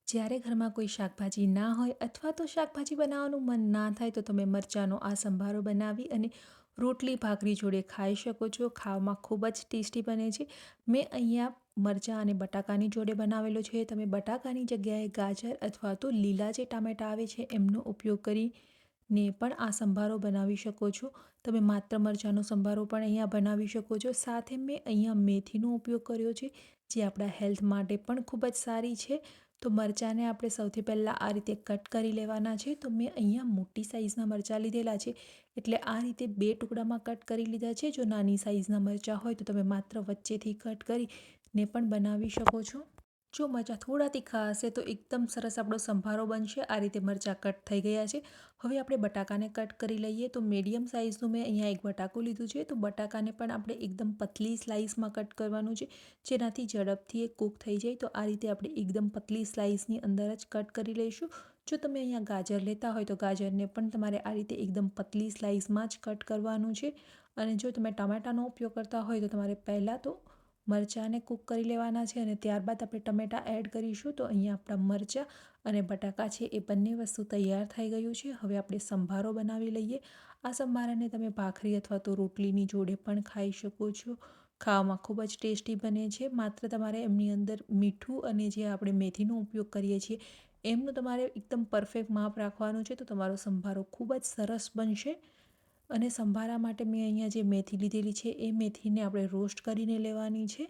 જ્યારે ઘરમાં કોઈ શાકભાજી ના હોય અથવા તો શાકભાજી બનાવવાનું મન ના થાય તો તમે મરચાંનો આ સંભારો બનાવી અને રોટલી ભાખરી જોડે ખાઈ શકો છો. ખાવામાં ખૂબ જ ટેસ્ટી બને છે. મેં અહીંયા મરચાં અને બટાકાની જોડે બનાવેલો છે. તમે બટાકાની જગ્યાએ ગાજર અથવા તો લીલા જે ટામેટાં આવે છે એમનો ઉપયોગ કરીને પણ આ સંભારો બનાવી શકો છો. તમે માત્ર મરચાંનો સંભારો પણ અહીંયા બનાવી શકો છો. સાથે મેં અહીંયા મેથીનો ઉપયોગ કર્યો છે, જે આપણા હેલ્થ માટે પણ ખૂબ જ સારી છે. તો મરચાંને આપણે સૌથી પહેલાં આ રીતે કટ કરી લેવાના છે. તો મેં અહીંયા મોટી સાઇઝના મરચાં લીધેલા છે, એટલે આ રીતે 2 ટુકડામાં કટ કરી લીધા છે. જો નાની સાઇઝના મરચાં હોય તો તમે માત્ર વચ્ચેથી કટ કરીને પણ બનાવી શકો છો. જો મરચાં થોડા તીખા હશે તો એકદમ સરસ આપણો સંભારો બનશે. આ રીતે મરચાં કટ થઈ ગયા છે. હવે આપણે બટાકાને કટ કરી લઈએ. તો મીડિયમ સાઇઝનું મેં અહીંયા એક બટાકું લીધું છે. તો બટાકાને પણ આપણે એકદમ પતલી સ્લાઇસમાં કટ કરવાનું છે, જેનાથી ઝડપથી એ કૂક થઈ જાય. તો આ રીતે આપણે એકદમ પતલી સ્લાઇસની અંદર જ કટ કરી લઈશું. જો તમે અહીંયા ગાજર લેતા હોય તો ગાજરને પણ તમારે આ રીતે એકદમ પતલી સ્લાઇસમાં જ કટ કરવાનું છે. અને જો તમે ટામેટાનો ઉપયોગ કરતા હોય તો તમારે પહેલાં તો મરચાંને કૂક કરી લેવાના છે અને ત્યારબાદ આપણે ટમેટાં એડ કરીશું. તો અહીંયા આપણા મરચાં અને બટાકા છે એ બંને વસ્તુ તૈયાર થઈ ગયું છે. હવે આપણે સંભારો બનાવી લઈએ. આ સંભારાને તમે ભાખરી અથવા તો રોટલીની જોડે પણ ખાઈ શકો છો. ખાવામાં ખૂબ જ ટેસ્ટી બને છે. માત્ર તમારે એમની અંદર મીઠું અને જે આપણે મેથીનો ઉપયોગ કરીએ છીએ એમનું તમારે એકદમ પરફેક્ટ માપ રાખવાનું છે. તો તમારો સંભારો ખૂબ જ સરસ બનશે. અને સંભારા માટે મેં અહીંયા જે મેથી લીધેલી છે એ મેથીને આપણે રોસ્ટ કરીને લેવાની છે.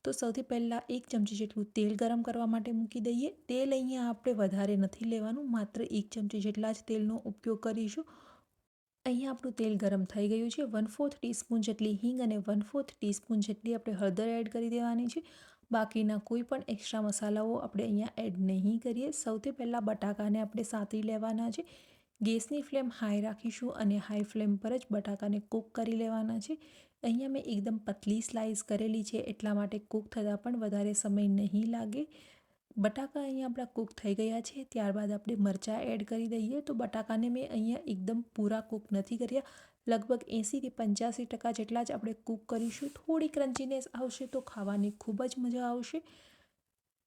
તો સૌથી પહેલાં 1 ચમચી જેટલું તેલ ગરમ કરવા માટે મૂકી દઈએ. તેલ અહીંયા આપણે વધારે નથી લેવાનું, માત્ર 1 ચમચી જેટલા જ તેલનો ઉપયોગ કરીશું. અહીંયા આપણું તેલ ગરમ થઈ ગયું છે. 1/4 ટીસ્પૂન જેટલી હિંગ અને 1/4 ટીસ્પૂન જેટલી આપણે હળદર એડ કરી દેવાની છે. બાકીના કોઈ પણ એક્સ્ટ્રા મસાલાઓ આપણે અહીંયા એડ નહીં કરીએ. સૌથી પહેલાં બટાકાને આપણે સાતરી લેવાના છે. ગેસની ફ્લેમ હાઈ રાખીશું અને હાઈ ફ્લેમ પર જ બટાકાને કૂક કરી લેવાના છે. અહીંયા મેં એકદમ પતલી સ્લાઇસ કરેલી છે, એટલા માટે કૂક થતાં પણ વધારે સમય નહીં લાગે. બટાકા અહીંયા આપણા કૂક થઈ ગયા છે. ત્યારબાદ આપણે મરચાં એડ કરી દઈએ. તો બટાકાને મેં અહીંયા એકદમ પૂરા કૂક નથી કર્યા, લગભગ 80 થી 85% જેટલા જ આપણે કૂક કરીશું. થોડી ક્રન્ચીનેસ આવશે તો ખાવાની ખૂબ જ મજા આવશે.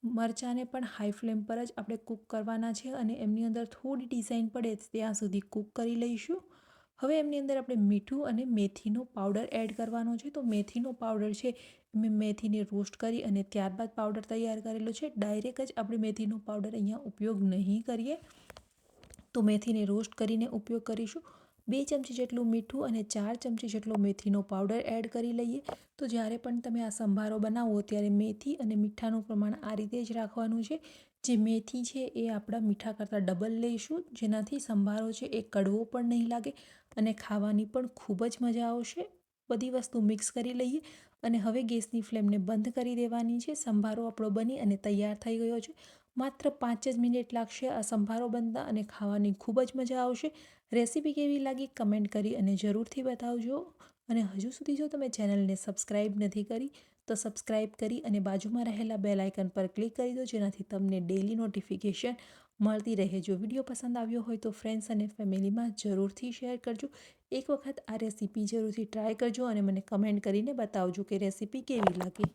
મરચાંને પણ હાઈ ફ્લેમ પર જ આપણે કૂક કરવાના છે અને એમની અંદર થોડી ડિઝાઇન પડે ત્યાં સુધી કૂક કરી લઈશું. હવે એમની અંદર આપણે મીઠું અને મેથીનો પાવડર એડ કરવાનો છે. તો મેથીનો પાવડર છે મેં મેથીને રોસ્ટ કરી અને ત્યારબાદ પાવડર તૈયાર કરેલો છે. ડાયરેક્ટ જ આપણે મેથીનો પાવડર અહીંયા ઉપયોગ નહીં કરીએ. તો મેથીને રોસ્ટ કરીને ઉપયોગ કરીશું. 2 ચમચી જેટલું મીઠું અને 4 ચમચી જેટલો મેથીનો પાવડર એડ કરી લઈએ. તો જ્યારે પણ તમે આ સંભારો બનાવો ત્યારે મેથી અને મીઠાનું પ્રમાણ આ રીતે જ રાખવાનું છે. જે મેથી છે એ આપણા મીઠા કરતાં ડબલ લઈશું, જેનાથી સંભારો છે એ કડવો પણ નહીં લાગે અને ખાવાની પણ ખૂબ જ મજા આવશે. બધી વસ્તુ મિક્સ કરી લઈએ અને હવે ગેસની ફ્લેમને બંધ કરી દેવાની છે. સંભારો આપણો બની અને તૈયાર થઈ ગયો છે. માત્ર 5 જ મિનિટ લાગશે આ સંભારો બનતા અને ખાવાની ખૂબ જ મજા આવશે. રેસીપી કેવી લાગી કમેન્ટ કરી અને જરૂરથી બતાવજો. અને હજુ સુધી જો તમે ચેનલને સબસ્ક્રાઈબ નથી કરી તો સબસ્ક્રાઈબ કરી અને બાજુમાં રહેલા બેલ આઇકન પર ક્લિક કરી દો, જેનાથી તમને ડેઇલી નોટિફિકેશન મળતી રહે. જો વિડીયો પસંદ આવ્યો હોય તો ફ્રેન્ડ્સ અને ફેમિલીમાં જરૂરથી શેર કરજો. એક વખત આ રેસીપી જરૂરથી ટ્રાય કરજો અને મને કમેન્ટ કરીને બતાવજો કે રેસીપી કેવી લાગી.